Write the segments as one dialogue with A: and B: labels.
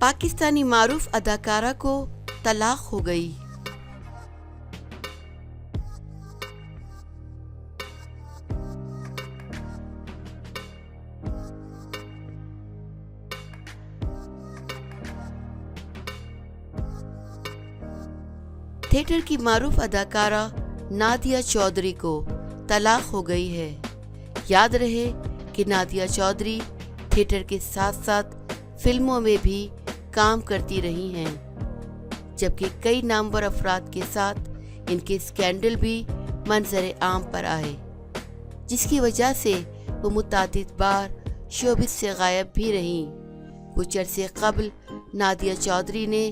A: पाकिस्तानी मारूफ अदाकारा को तलाक हो गई। थिएटर की मारूफ अदाकारा नादिया चौधरी को तलाक हो गई है। याद रहे कि नादिया चौधरी थिएटर के साथ साथ फिल्मों में भी काम करती रही हैं, जबकि कई नामवर अफराद के साथ इनके स्कैंडल भी मंजर आम पर आए, जिसकी वजह से वो मुतादिद बार शोबिस से गायब भी रहीं। कुछ अरसे कबल नादिया चौधरी ने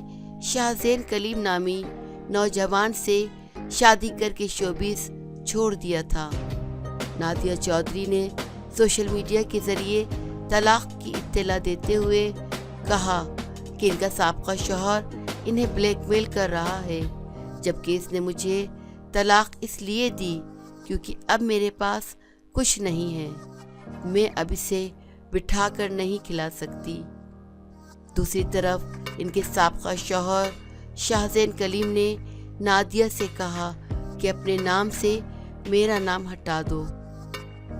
A: शाहज़ैन कलीम नामी नौजवान से शादी करके शोबिस छोड़ दिया था। नादिया चौधरी ने सोशल मीडिया के ज़रिए तलाक की इत्तला देते हुए कहा कि इनका साबका शौहर इन्हें ब्लैकमेल कर रहा है, जबकि इसने मुझे तलाक इसलिए दी क्योंकि अब मेरे पास कुछ नहीं है, मैं अब इसे बिठा कर नहीं खिला सकती। दूसरी तरफ इनके साबका शौहर शाहज़ैन कलीम ने नादिया से कहा कि अपने नाम से मेरा नाम हटा दो।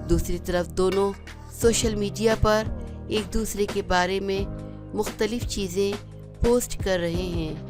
A: दूसरी तरफ दोनों सोशल मीडिया पर एक दूसरे के बारे में मुख्तलिफ चीज़ें पोस्ट कर रहे हैं।